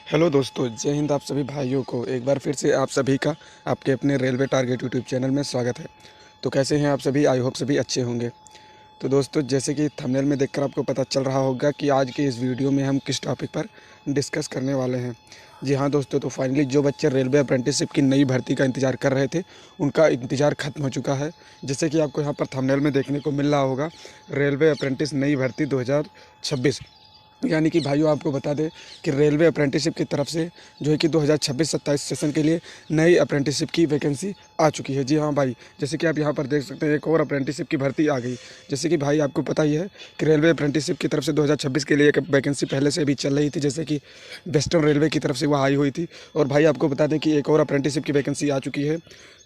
Hello दोस्तों, जय हिंद। आप सभी भाइयों को एक बार फिर से आप सभी का आपके अपने रेलवे टारगेट यूट्यूब चैनल में स्वागत है। तो कैसे हैं आप सभी? आई होप सभी अच्छे होंगे। तो दोस्तों, जैसे कि थंबनेल में देखकर आपको पता चल रहा होगा कि आज के इस वीडियो में हम किस टॉपिक पर डिस्कस करने वाले हैं। जी हाँ दोस्तों, तो फाइनली जो बच्चे रेलवे अप्रेंटिसशिप की नई भर्ती का इंतज़ार कर रहे थे, उनका इंतज़ार खत्म हो चुका है। जैसे कि आपको यहाँ पर थंबनेल में देखने को मिल रहा होगा, रेलवे अप्रेंटिस नई भर्ती 2026। यानी कि भाइयों, आपको बता दें कि रेलवे अप्रेंटिसशिप की तरफ से जो है कि 2026-27 सेशन के लिए नई अप्रेंटिसशिप की वैकेंसी आ चुकी है। जी हाँ भाई, जैसे कि आप यहाँ पर देख सकते हैं, एक और अप्रेंटिसशिप की भर्ती आ गई। जैसे कि भाई आपको पता ही है कि रेलवे अप्रेंटिसशिप की तरफ से 2026 के लिए एक वैकेंसी पहले से भी चल रही थी, जैसे कि वेस्टर्न रेलवे की तरफ से वह आई हुई थी। और भाई आपको बता दें कि एक और अप्रेंटिसशिप की वैकेंसी आ चुकी है।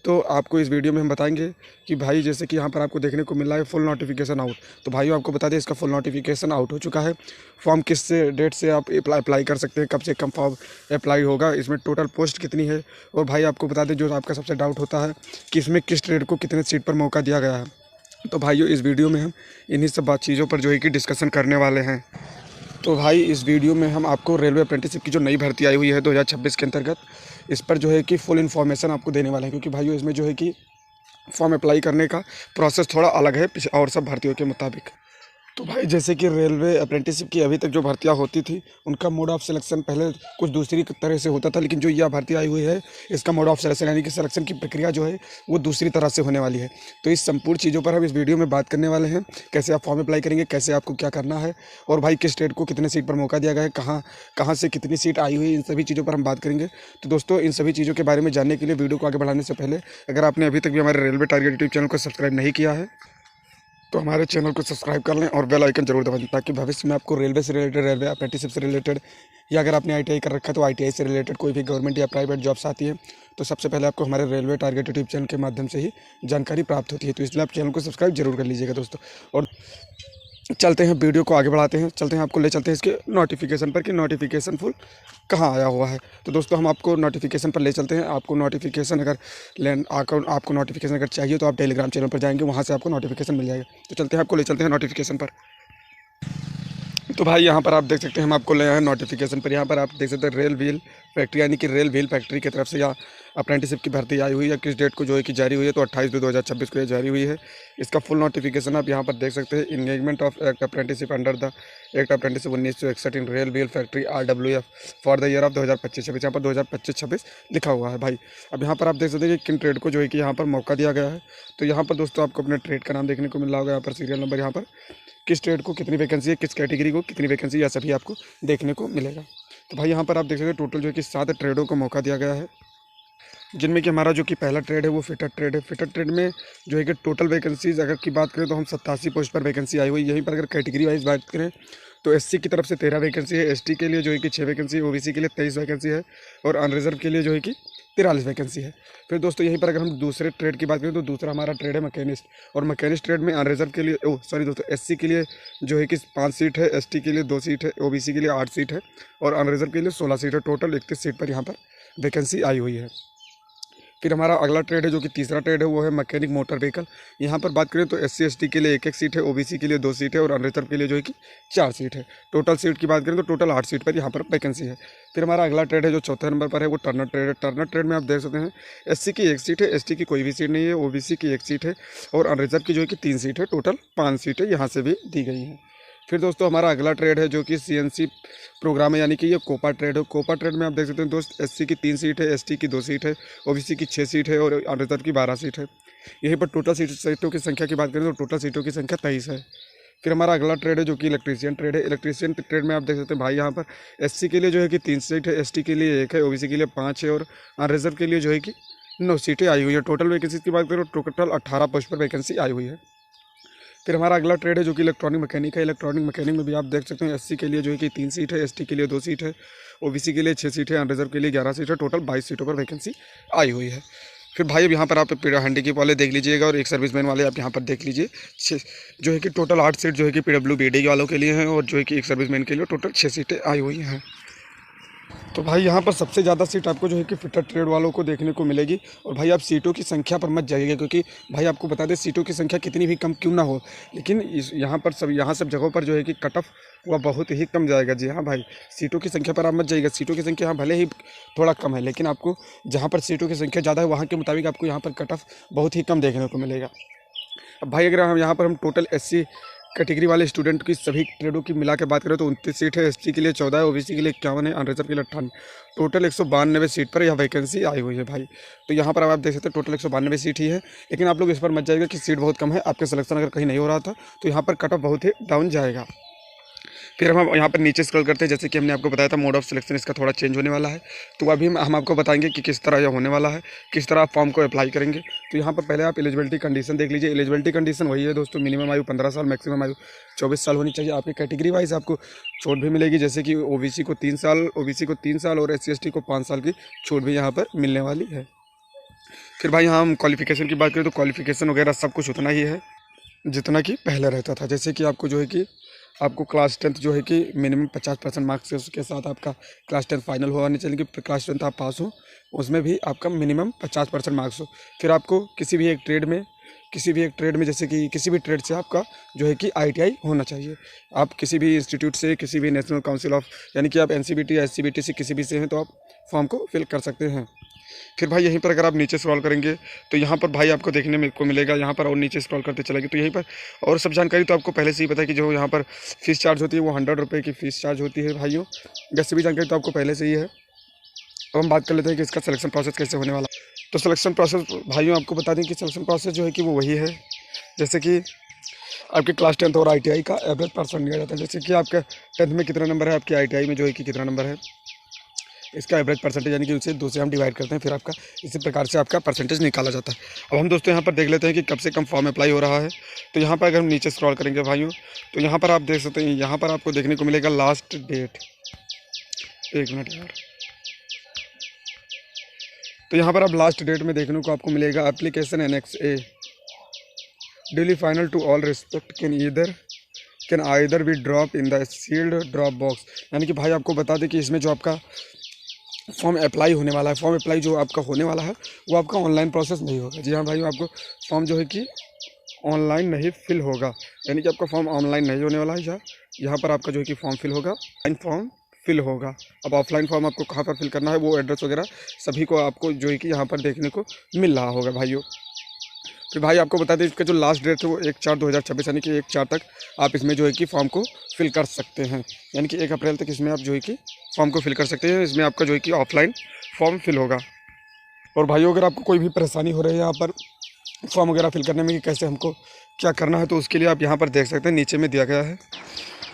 तो आपको इस वीडियो में हम बताएंगे कि भाई, जैसे कि यहाँ पर आपको देखने को मिल रहा है फुल नोटिफिकेशन आउट। तो भाइयों, आपको बता दें इसका फुल नोटिफिकेशन आउट हो चुका है। फॉर्म किस से डेट से आप अप्लाई कर सकते हैं, कब से कम फॉर्म अप्लाई होगा, इसमें टोटल पोस्ट कितनी है। और भाई आपको बता दें, जो आपका सबसे डाउट होता है कि इसमें किस ट्रेड को कितने सीट पर मौका दिया गया है। तो भाइयों, इस वीडियो में हम इन्हीं सब बात चीज़ों पर जो है कि डिस्कशन करने वाले हैं। तो भाई, इस वीडियो में हम आपको रेलवे अप्रेंटिसशिप की जो नई भर्ती आई हुई है 2026 के अंतर्गत, इस पर जो है कि फुल इन्फॉर्मेशन आपको देने वाले हैं। क्योंकि भाइयों, इसमें जो है कि फॉर्म अप्लाई करने का प्रोसेस थोड़ा अलग है और सब भर्तियों के मुताबिक। तो भाई, जैसे कि रेलवे अप्रेंटिसशिप की अभी तक जो भर्तियां होती थी, उनका मोड ऑफ सिलेक्शन पहले कुछ दूसरी तरह से होता था, लेकिन जो यह भर्ती आई हुई है, इसका मोड ऑफ सिलेक्शन यानी कि सिलेक्शन की प्रक्रिया जो है वो दूसरी तरह से होने वाली है। तो इस संपूर्ण चीज़ों पर हम इस वीडियो में बात करने वाले हैं। कैसे आप फॉर्म अप्लाई करेंगे, कैसे आपको क्या करना है, और भाई किस स्टेट को कितने सीट पर मौका दिया गया है, कहाँ कहाँ से कितनी सीट आई हुई है, इन सभी चीज़ों पर हम बात करेंगे। तो दोस्तों, इन सभी चीज़ों के बारे में जानने के लिए वीडियो को आगे बढ़ाने से पहले, अगर आपने अभी तक भी हमारे रेलवे टारगेट यूट्यूब चैनल को सब्सक्राइब नहीं किया है, तो हमारे चैनल को सब्सक्राइब कर लें और बेल आइकन जरूर दबा दें, ताकि भविष्य में आपको रेलवे से रिलेटेड, रेलवे अप्रेंटिसशिप से रिलेटेड, या अगर आपने आईटीआई कर रखा है तो आईटीआई से रिलेटेड कोई भी गवर्नमेंट या प्राइवेट जॉब्स आती है, तो सबसे पहले आपको हमारे रेलवे टारगेट यूट्यूब चैनल के माध्यम से ही जानकारी प्राप्त होती है। तो इसलिए आप चैनल को सब्सक्राइब जरूर कर लीजिएगा दोस्तों। और चलते हैं, वीडियो को आगे बढ़ाते हैं, चलते हैं आपको ले चलते हैं इसके नोटिफिकेशन पर कि नोटिफिकेशन फुल कहाँ आया हुआ है। तो दोस्तों, हम आपको नोटिफिकेशन पर ले चलते हैं। आपको नोटिफिकेशन अगर आपको नोटिफिकेशन अगर चाहिए तो आप टेलीग्राम चैनल पर जाएंगे, वहाँ से आपको नोटिफिकेशन मिल जाएगा। तो चलते हैं, आपको ले चलते हैं नोटिफिकेशन पर। तो भाई, यहाँ पर आप देख सकते हैं, हम आपको ले आए हैं नोटिफिकेशन पर। यहाँ पर आप देख सकते हैं रेल व्हील फैक्ट्री यानी कि रेल व्हील फैक्ट्री की तरफ से या अप्रेंटिसशिप की भर्ती आई हुई है। किस डेट को जो है कि जारी हुई है, तो 28/2/2026 को ये जारी हुई है। इसका फुल नोटिफिकेशन आप यहाँ पर देख सकते हैं। Engagement of act apprenticeship under the act apprenticeship 1961 in rail wheel factory RWF for the year of 2025-26। यहाँ पर 2025-26 लिखा हुआ है भाई। अब यहाँ पर आप देख सकते हैं कि किन ट्रेड को जो है कि यहाँ पर मौका दिया गया है। तो यहाँ पर दोस्तों, आपको अपने ट्रेड का नाम देखने को मिल रहा होगा, यहाँ पर सीरियल नंबर, यहाँ पर किस ट्रेड को कितनी वैकेंसी है, किस कैटेगरी को कितनी वैकेंसी, यह सभी आपको देखने को मिलेगा। तो भाई, यहाँ पर आप देख सकते हैं टोटल जो है कि 7 ट्रेडों को मौका दिया गया है, जिनमें कि हमारा जो कि पहला ट्रेड है वो फिटर ट्रेड है। फिटर ट्रेड में जो है कि टोटल वैकेंसीज अगर की बात करें तो हम 87 पोस्ट पर वैकेंसी आई हुई। यहीं पर अगर कैटेगरी वाइज बात करें तो एससी की तरफ से 13 वैकेंसी है, एसटी के लिए जो है कि 6 वैकेंसी है, ओबीसी के लिए 23 वैकेंसी है, और अनरिजर्व के लिए जो है कि 43 वैकेंसी है। फिर दोस्तों, यहीं पर अगर हम दूसरे ट्रेड की बात करें तो दूसरा हमारा ट्रेड है मैकेनिस्ट। और मैकेनिस्ट ट्रेड में अनरिजर्व के लिए सॉरी दोस्तों, एससी के लिए जो है कि 5 सीट है, एसटी के लिए 2 सीट है, ओबीसी के लिए 8 सीट है, और अनरिजर्व के लिए 16 सीट है। टोटल 31 सीट पर यहाँ पर वैकेंसी आई हुई है। फिर हमारा अगला ट्रेड है जो कि तीसरा ट्रेड है, वो है मैकेनिक मोटर व्हीकल। यहाँ पर बात करें तो एससी एसटी के लिए 1-1 सीट है, ओबीसी के लिए 2 सीट है, और अनरिजर्व के लिए जो है कि 4 सीट है। टोटल सीट की बात करें तो टोटल 8 सीट पर यहाँ पर वैकेंसी है। फिर हमारा अगला ट्रेड है जो चौथे नंबर पर है, वो टर्नर ट्रेड है। टर्नर ट्रेड में आप देख सकते हैं एससी की 1 सीट है, एसटी की कोई भी सीट नहीं है, ओबीसी की 1 सीट है, और अनरिजर्व की जो है कि 3 सीट है। टोटल 5 सीटें यहाँ से भी दी गई हैं। फिर दोस्तों, हमारा अगला ट्रेड है जो कि सीएनसी प्रोग्राम है, यानी कि ये कोपा ट्रेड है। कोपा ट्रेड में आप देख सकते हैं दोस्त, एससी की 3 सीट है, एसटी की 2 सीट है, ओबीसी की 6 सीट है, और अनरिजर्व की 12 सीट है। यहीं पर टोटल सीटों की संख्या की बात करें तो टोटल सीटों की संख्या 23 है। फिर हमारा अगला ट्रेड है जो कि इलेक्ट्रीशियन ट्रेड है। इलेक्ट्रीशियन ट्रेड में आप देख सकते हैं भाई, यहाँ पर एससी के लिए जो है कि 3 सीट है, एसटी के लिए 1 है, ओबीसी के लिए 5 है, और अनरिजर्व के लिए जो है कि 9 सीटें आई हुई है। टोटल वैकेंसी की बात करें तो टोटल 18 पोस्ट पर वैकेंसी आई हुई है। फिर हमारा अगला ट्रेड है जो कि इलेक्ट्रॉनिक मैकेनिक है। इलेक्ट्रॉनिक मैकेनिक में भी आप देख सकते हैं एससी के लिए जो है कि 3 सीट है, एसटी के लिए 2 सीट है, ओबीसी के लिए 6 सीट है, अनरिजर्व के लिए 11 सीट है। टोटल 22 सीटों पर वैकेंसी आई हुई है। फिर भाई, अब यहाँ पर आप हैंडीकैप वाले देख लीजिएगा, और एक सर्विसमैन वाले आप यहाँ पर देख लीजिए। जो है कि टोटल 8 सीट जो है कि PWBD वालों के लिए हैं, और जो है कि एक सर्विसमैन के लिए टोटल 6 सीटें आई हुई हैं। तो भाई यहाँ पर सबसे ज़्यादा सीट आपको जो है कि फिटर ट्रेड वालों को देखने को मिलेगी। और भाई आप सीटों की संख्या पर मत जाइएगा, क्योंकि भाई आपको बता दें सीटों की संख्या कितनी भी कम क्यों ना हो, लेकिन यहाँ सब जगहों पर जो है कि कट ऑफ वह बहुत ही कम जाएगा। जी हाँ भाई, सीटों की संख्या पर आप मत जाइएगा। सीटों की संख्या यहाँ भले ही थोड़ा कम है, लेकिन आपको जहाँ पर सीटों की संख्या ज़्यादा है वहाँ के मुताबिक आपको यहाँ पर कट ऑफ बहुत ही कम देखने को मिलेगा। अब भाई अगर हम यहाँ पर हम टोटल SC कैटेगरी वाले स्टूडेंट की सभी ट्रेडों की मिला के बात करें तो 29 सीट है, SC के लिए 14 है, OBC के लिए 51 है, अनरिजर्व के लिए 98। टोटल 192 सीट पर यह वैकेंसी आई हुई है भाई। तो यहाँ पर आप देख सकते हैं टोटल 192 सीट ही है, लेकिन आप लोग इस पर मत जाइएगा कि सीट बहुत कम है। आपका सिलेक्शन अगर कहीं नहीं हो रहा था तो यहाँ पर कट ऑफ बहुत ही डाउन जाएगा। फिर हम यहाँ पर नीचे स्क्रॉल करते हैं, जैसे कि हमने आपको बताया था मोड ऑफ सिलेक्शन इसका थोड़ा चेंज होने वाला है। तो अभी हम आपको बताएंगे कि किस तरह यह होने वाला है, किस तरह आप फॉर्म को अप्लाई करेंगे। तो यहाँ पर पहले आप एलिजिबिलिटी कंडीशन देख लीजिए। एलिजिबिलिटी कंडीशन वही है दोस्तों, मिनिमम आयु 15 साल, मैक्सिमम आयु 24 साल होनी चाहिए। आपकी कैटेगरी वाइज आपको छूट भी मिलेगी, जैसे कि OBC को 3 साल, और SC ST को 5 साल की छूट भी यहाँ पर मिलने वाली है। फिर भाई यहाँ हम क्वालिफिकेशन की बात करें तो क्वालिफिकेशन वगैरह सब कुछ उतना ही है जितना कि पहले रहता था। जैसे कि आपको जो है कि आपको क्लास 10th जो है कि मिनिमम 50% मार्क्स के उसके साथ आपका क्लास 10 फाइनल होने चाहिए कि क्लास 10th आप पास हो, उसमें भी आपका मिनिमम 50% मार्क्स हो। फिर आपको किसी भी एक ट्रेड में जैसे कि किसी भी ट्रेड से आपका जो है कि ITI होना चाहिए। आप किसी भी इंस्टीट्यूट से, किसी भी नेशनल काउंसिल ऑफ यानी कि आप NCBT या SCBT से किसी भी से हैं तो आप फॉर्म को फिल कर सकते हैं। फिर भाई यहीं पर अगर आप नीचे स्क्रॉल करेंगे तो यहाँ पर भाई आपको देखने को मिलेगा, यहाँ पर और नीचे स्क्रॉल करते चलेंगे तो यहीं पर और सब जानकारी तो आपको पहले से ही पता है कि जो यहाँ पर फ़ीस चार्ज होती है वो 100 रुपये की फ़ीस चार्ज होती है भाइयों। वैसे भी जानकारी तो आपको पहले से ही है। अब हम बात कर लेते हैं कि इसका सिलेक्शन प्रोसेस कैसे होने वाला। तो सिलेक्शन प्रोसेस भाइयों आपको बता दें कि सिलेक्शन प्रोसेस जो है कि वो वही है जैसे कि आपके क्लास 10th और ITI का एवरेज परसेंट लिया जाता है। जैसे कि आपका 10th में कितना नंबर है, आपके ITI में जो है कि कितना नंबर है, इसका एवरेज परसेंटेज यानी कि उसे 2 से हम डिवाइड करते हैं, फिर आपका इसी प्रकार से आपका परसेंटेज निकाला जाता है। अब हम दोस्तों यहाँ पर देख लेते हैं कि कब से कम फॉर्म अप्लाई हो रहा है। तो यहाँ पर अगर हम नीचे स्क्रॉल करेंगे भाइयों तो यहाँ पर आप देख सकते हैं, यहाँ पर आपको देखने को मिलेगा लास्ट डेट। एक मिनट यार, तो यहाँ पर आप लास्ट डेट में देखने को आपको मिलेगा application Annex A duly final to all respect can either be drop in the sealed drop box. यानी कि भाई आपको बता दें कि इसमें जो आपका फॉर्म अप्लाई होने वाला है, फॉर्म अप्लाई जो आपका होने वाला है वो आपका ऑनलाइन प्रोसेस नहीं होगा। जी हाँ भाई, आपको फॉर्म जो है कि ऑनलाइन नहीं फिल होगा, यानी कि आपका फॉर्म ऑनलाइन नहीं होने वाला है। यहाँ पर आपका जो है कि फॉर्म फिल होगा, ऑनलाइन फॉर्म फिल होगा। अब ऑफलाइन फॉर्म आपको कहाँ पर फिल करना है वो एड्रेस वगैरह सभी को आपको जो है कि यहाँ पर देखने को मिल रहा होगा भाइयों। फिर भाई आपको बता दें इसका जो लास्ट डेट है वो 1/4/2026 यानी कि 1/4 तक आप इसमें जो है कि फॉर्म को फिल कर सकते हैं, यानी कि 1 अप्रैल तक इसमें आप जो है कि फॉर्म को फिल कर सकते हैं। इसमें आपका जो है कि ऑफलाइन फॉर्म फिल होगा। और भाइयों अगर आपको कोई भी परेशानी हो रही है यहाँ पर फॉर्म वगैरह फिल करने में कि कैसे हमको क्या करना है, तो उसके लिए आप यहाँ पर देख सकते हैं नीचे में दिया गया है।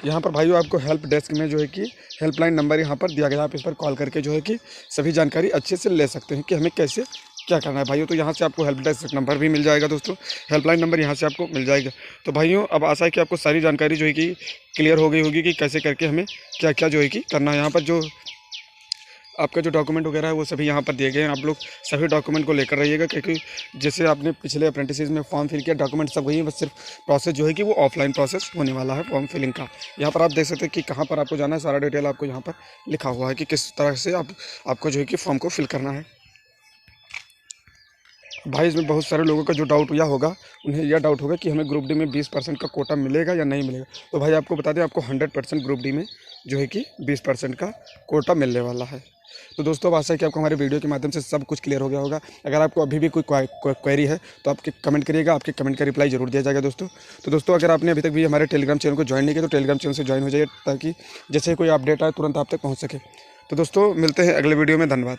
यहाँ पर भाइयों आपको हेल्प डेस्क में जो है कि हेल्पलाइन नंबर यहाँ पर दिया गया है। आप इस पर कॉल करके जो है कि सभी जानकारी अच्छे से ले सकते हैं कि हमें कैसे क्या करना है भाइयों। तो यहाँ से आपको हेल्प डेस्क नंबर भी मिल जाएगा दोस्तों, हेल्पलाइन नंबर यहाँ से आपको मिल जाएगा। तो भाइयों अब आशा है कि आपको सारी जानकारी जो है कि क्लियर हो गई होगी कि कैसे करके हमें क्या क्या जो है कि करना है। यहाँ पर जो आपका जो डॉक्यूमेंट वगैरह है वो सभी यहाँ पर दिए गए हैं। आप लोग सभी डॉक्यूमेंट को लेकर रहिएगा, क्योंकि जैसे आपने पिछले अप्रेंटिसेस में फॉर्म फिल किया डॉक्यूमेंट सब वही है, बस सिर्फ प्रोसेस जो है कि वो ऑफलाइन प्रोसेस होने वाला है फॉर्म फिलिंग का। यहाँ पर आप देख सकते हैं कि कहाँ पर आपको जाना है, सारा डिटेल आपको यहाँ पर लिखा हुआ है कि किस तरह से आपको जो है कि फॉर्म को फिल करना है। भाई इसमें बहुत सारे लोगों का जो डाउट यह होगा, उन्हें यह डाउट होगा कि हमें ग्रुप डी में 20% का कोटा मिलेगा या नहीं मिलेगा। तो भाई आपको बता दें आपको 100% ग्रुप डी में जो है कि 20% का कोटा मिलने वाला है। तो दोस्तों आशा है कि आपको हमारे वीडियो के माध्यम से सब कुछ क्लियर हो गया होगा। अगर आपको अभी भी कोई क्वेरी है तो आपके कमेंट करिएगा, आपके कमेंट का रिप्लाई जरूर दिया जाएगा दोस्तों। तो दोस्तों अगर आपने अभी तक भी हमारे टेलीग्राम चैनल को ज्वाइन नहीं किया तो टेलीग्राम चैनल से ज्वाइन हो जाइए, ताकि जैसे कोई अपडेट आए तुरंत आप तक पहुँच सके। तो दोस्तों मिलते हैं अगले वीडियो में, धन्यवाद।